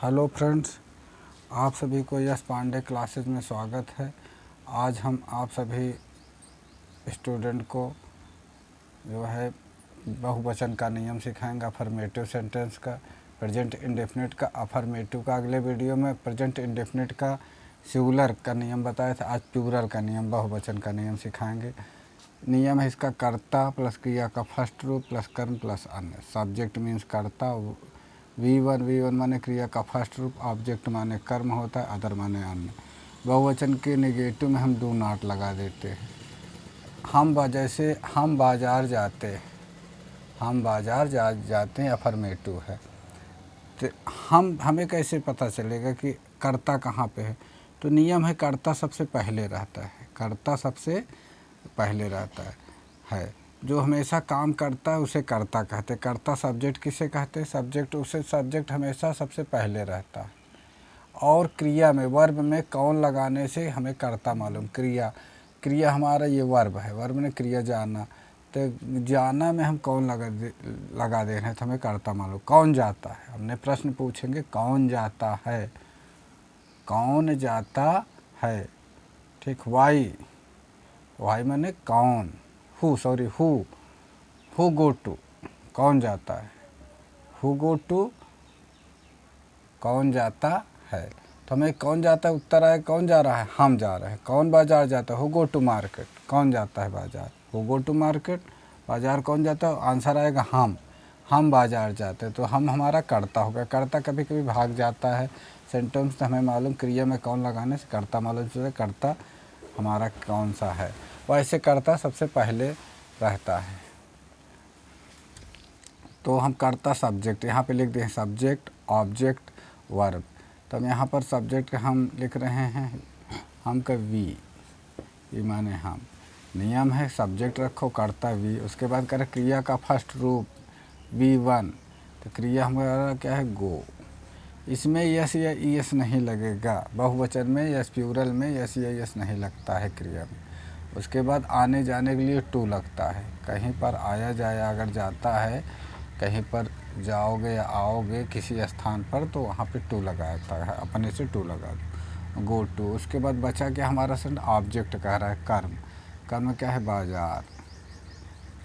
Hello friends, आप सभी को यश पांडे क्लासेस में स्वागत है। आज हम आप सभी स्टूडेंट को जो है बहुवचन का नियम सिखाएंगे, अफर्मेटिव सेंटेंस का, प्रेजेंट इंडेफिनिट का, अफर्मेटिव का। अगले वीडियो में प्रेजेंट इंडेफिनिट का सिंगुलर का नियम बताया था, आज प्लूरल का नियम, बहुवचन का नियम सिखाएंगे। नियम है इसका कर्ता प्लस क्रिया का फर्स्ट रूप प्लस कर्म प्लस अन्य। सब्जेक्ट मीन्स कर्ता, V1 माने क्रिया का फर्स्ट रूप, ऑब्जेक्ट माने कर्म होता है, अदर माने अन्य। बहुवचन के नेगेटिव में हम डू नॉट लगा देते हैं। जैसे हम बाज़ार जाते हैं, हम बाज़ार जाते हैं अफर्मेटिव है। तो हमें कैसे पता चलेगा कि कर्ता कहाँ पे है? तो नियम है कर्ता सबसे पहले रहता है, कर्ता सबसे पहले रहता है। जो हमेशा काम करता है उसे कर्ता कहते हैं। कर्ता सब्जेक्ट किसे कहते हैं? सब्जेक्ट हमेशा सबसे पहले रहता है। और क्रिया में, वर्ब में कौन लगाने से हमें कर्ता मालूम। क्रिया हमारा ये वर्ब है, वर्ब ने क्रिया जाना, तो जाना में हम कौन लगा दे रहे हैं तो हमें कर्ता मालूम। कौन जाता है, हमने प्रश्न पूछेंगे कौन जाता है, कौन जाता है, ठीक। वाई माने कौन, हु गो टू, कौन जाता है, हु गो टू, कौन जाता है। तो हमें कौन जाता है उत्तर आए, कौन जा रहा है, हम जा रहे हैं। कौन बाजार जाता है, हु गो टू मार्केट, कौन जाता है बाजार, हु गो टू मार्केट। बाजार कौन जाता है, आंसर आएगा हम बाजार जाते हैं। तो हम हमारा कर्ता हो गया। कर्ता कभी कभी भाग जाता है सेंटेंस, तो हमें मालूम क्रिया में कौन लगाने से कर्ता मालूम चले, कर्ता हमारा कौन सा है। वैसे कर्ता सबसे पहले रहता है। तो हम कर्ता सब्जेक्ट यहाँ पे लिख दें, सब्जेक्ट ऑब्जेक्ट वर्ब। तो हम यहाँ पर सब्जेक्ट का हम लिख रहे हैं हम का वी माने हम। नियम है सब्जेक्ट रखो, कर्ता वी, उसके बाद करें क्रिया का फर्स्ट रूप V1। तो क्रिया हमारा क्या है, गो। इसमें यस या ईएस नहीं लगेगा, बहुवचन में यस, प्लूरल में यस या ईएस नहीं लगता है क्रिया में। उसके बाद आने जाने के लिए टू लगता है। कहीं पर आया जाया अगर जाता है, कहीं पर जाओगे या आओगे किसी स्थान पर, तो वहाँ पे टू लगाता है, अपने से टू लगा दो, गो टू। उसके बाद बचा क्या हमारा सेंट, ऑब्जेक्ट कह रहा है कर्म क्या है, बाजार,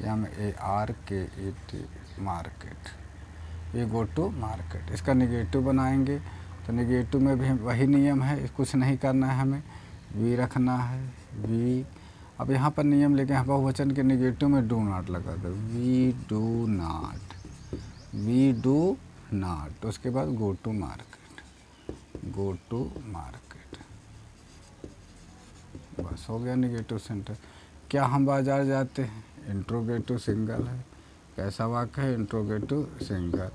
MARKET, market, we go to market. इसका निगेटिव बनाएंगे, तो निगेटिव में भी वही नियम है, कुछ नहीं करना है, हमें वी रखना है, वी। अब यहाँ पर नियम लेके हैं बहुवचन के निगेटिव में डू नॉट लगा दो, वी डू नॉट। उसके बाद गो टू मार्केट, बस हो गया निगेटिव सेंटेंस। क्या हम बाजार जाते हैं, इंट्रोगेटिव सिंगल है। कैसा वाक्य है, इंट्रोगेटिव सिंगल।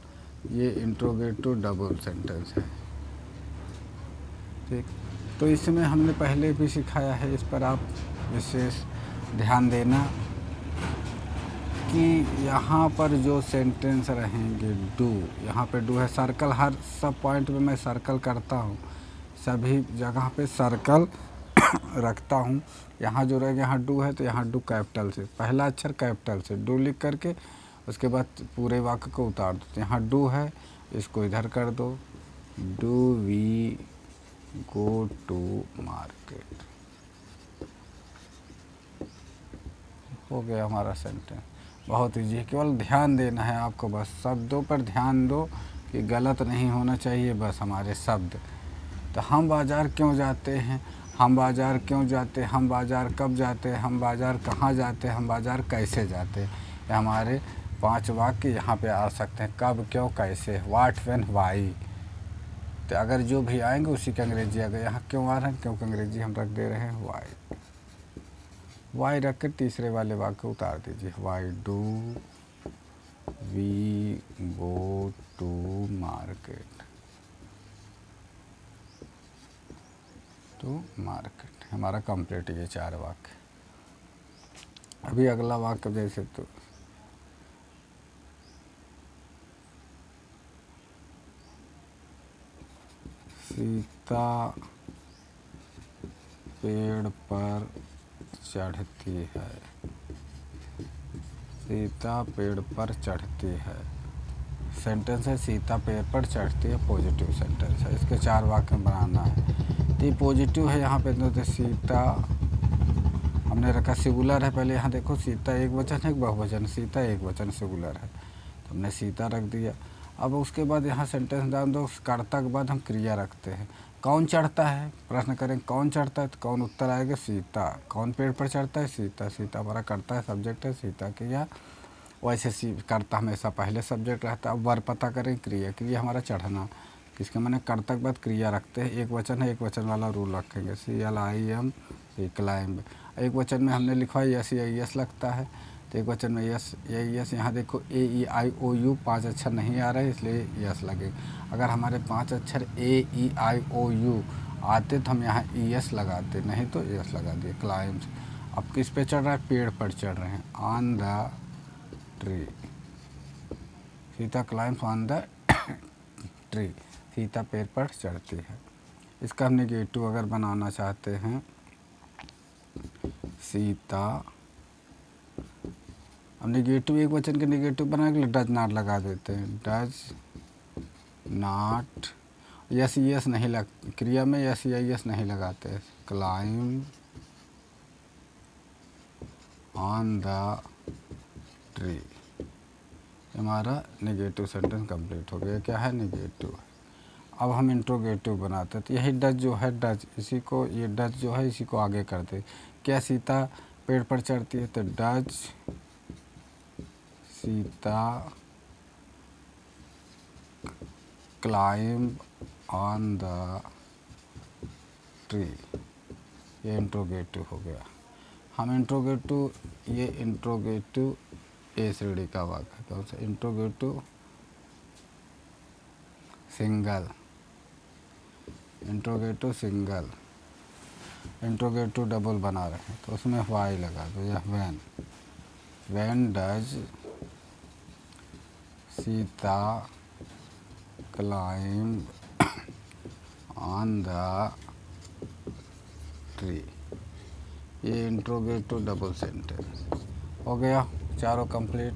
ये इंट्रोगेटिव डबल सेंटेंस है, ठीक। तो इसमें हमने पहले भी सिखाया है, इस पर आप विशेष ध्यान देना कि यहाँ पर जो सेंटेंस रहेंगे डू, यहाँ पे डू है, सर्कल, हर सब पॉइंट पे मैं सर्कल करता हूँ, सभी जगह पे सर्कल रखता हूँ। यहाँ जो रहेगा, यहाँ डू है तो यहाँ डू कैपिटल से, पहला अक्षर कैपिटल से डू लिख करके उसके बाद पूरे वाक्य को उतार दो। तो यहाँ डू है, इसको इधर कर दो, do we go to market, हो गया हमारा सेंटेंस। बहुत ईजी है, केवल ध्यान देना है आपको, बस शब्दों पर ध्यान दो कि गलत नहीं होना चाहिए, बस हमारे शब्द। तो हम बाज़ार क्यों जाते हैं, हम बाज़ार क्यों जाते हैं, हम बाज़ार कब जाते हैं, हम बाज़ार कहाँ जाते हैं, हम बाज़ार कैसे जाते हैं। ये हमारे 5 वाक्य यहाँ पे आ सकते हैं, कब, क्यों, कैसे, व्हाट, व्हेन, व्हाई। तो अगर जो भी आएंगे उसी का अंग्रेजी अगर यहाँ क्यों आ रहे हैं, क्योंकि अंग्रेजी हम रख दे रहे हैं वाई रख कर तीसरे वाले वाक्य उतार दीजिए, why do we go to market, हमारा कंप्लीट ये 4 वाक्य। अभी अगला वाक्य जैसे, तो सीता पेड़ पर चढ़ती है, सीता पेड़ पर चढ़ती है। सेंटेंस है सीता पेड़ पर चढ़ती है, पॉजिटिव सेंटेंस है। इसके 4 वाक्य बनाना है। तो ये पॉजिटिव है, यहाँ पे तो सीता हमने रखा, सिंगुलर है। पहले यहाँ देखो सीता एक वचन है, एक बहुवचन। सीता एक वचन सिंगुलर है, तो हमने सीता रख दिया। अब उसके बाद यहाँ सेंटेंस डाल दो, कर्ता के बाद हम क्रिया रखते हैं। कौन चढ़ता है, प्रश्न करें कौन चढ़ता है, तो कौन उत्तर आएगा, सीता। कौन पेड़ पर चढ़ता है, सीता। सीता हमारा कर्ता है, सब्जेक्ट है, सीता क्रिया। वैसे कर्ता हमेशा पहले सब्जेक्ट रहता है। अब वर्ब पता करें, क्रिया। क्रिया हमारा चढ़ना, किसके मैंने कर्ता के बाद क्रिया रखते हैं। एक वचन है, एक वचन वाला रूल रखेंगे, CLIM, क्लाइंब। एक वचन में हमने लिखा है यस या यस लगता है, तो एक वचन में यस या यस। यहाँ देखो AEIOU 5 अक्षर नहीं आ रहे, इसलिए यस लगे। अगर हमारे 5 अक्षर AEIOU आते तो हम यहाँ ES लगाते, नहीं तो यस लगा दिए, क्लाइंब। अब किस पे चढ़ रहा है, पेड़ पर चढ़ रहे हैं, on the tree. Sita climbs on the tree, Sita पेड़ पर चढ़ती है। इसका हम नेगेटिव अगर बनाना चाहते हैं, सीता, अब नेगेटिव एक वचन के नेगेटिव बनाने के लिए डज नॉट लगा देते हैं, डज नॉट। यस यस नहीं लग, क्रिया में यस या यस नहीं लगाते। क्लाइंब ऑन द ट्री, हमारा नेगेटिव सेंटेंस कंप्लीट हो गया। क्या है, नेगेटिव। अब हम इंट्रोगेटिव बनाते हैं, तो यही डज जो है, डज इसी को, ये डज जो है इसी को आगे करते। क्या सीता पेड़ पर चढ़ती है, तो does Sita climb on the tree, ये इंट्रोगेटिव हो गया। हम इंट्रोगेटिव, ये इंट्रोगेटिव ए श्रेणी का वाक्य है, कौन सा, interrogative single, interrogative single. Interrogative double बना रहे हैं, तो उसमें वाई लगा दो, या when does Sita climb on the tree, ये इंट्रोगेटिव डबल सेंटेंस हो गया। चारों कंप्लीट।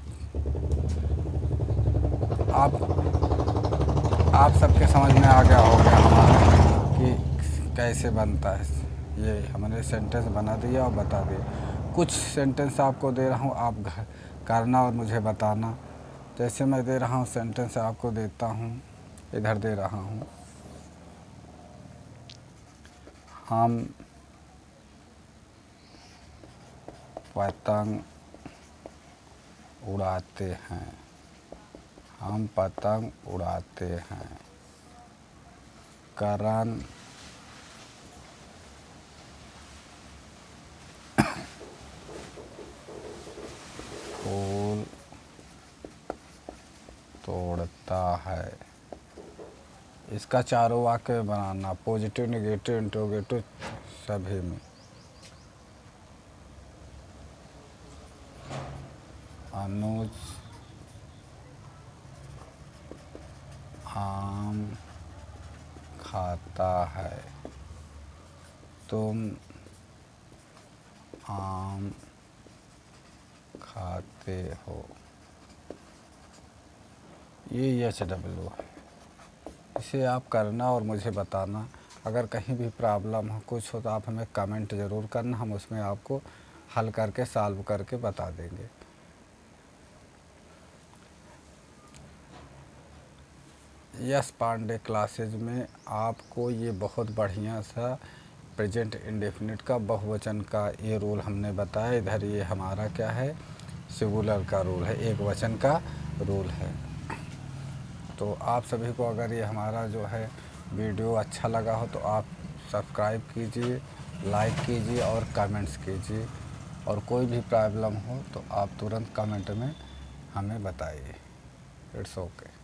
आप सबके समझ में आ गया होगा हमारा कि कैसे बनता है। ये हमने सेंटेंस बना दिया और बता दिया। कुछ सेंटेंस आपको दे रहा हूँ, आप करना और मुझे बताना। जैसे मैं दे रहा हूँ सेंटेंस आपको देता हूँ, इधर दे रहा हूँ, हम पतंग उड़ाते हैं, हम पतंग उड़ाते हैं। करण फूल तोड़ता है। इसका चारों वाक्य बनाना, पॉजिटिव, नेगेटिव, इंट्रोगेटिव सभी में। अनुज आम खाता है, तुम आम खाते हो। ये HW है, इसे आप करना और मुझे बताना। अगर कहीं भी प्रॉब्लम हो, कुछ हो, तो आप हमें कमेंट ज़रूर करना, हम उसमें आपको हल करके सॉल्व करके बता देंगे। यस पांडे क्लासेज में आपको ये बहुत बढ़िया सा प्रेजेंट इंडेफिनिट का बहुवचन का ये रूल हमने बताया। इधर ये हमारा क्या है, सिंगुलर का रूल है, एक वचन का रूल है। तो आप सभी को अगर ये हमारा जो है वीडियो अच्छा लगा हो तो आप सब्सक्राइब कीजिए, लाइक कीजिए और कमेंट्स कीजिए। और कोई भी प्रॉब्लम हो तो आप तुरंत कमेंट में हमें बताइए। It's okay.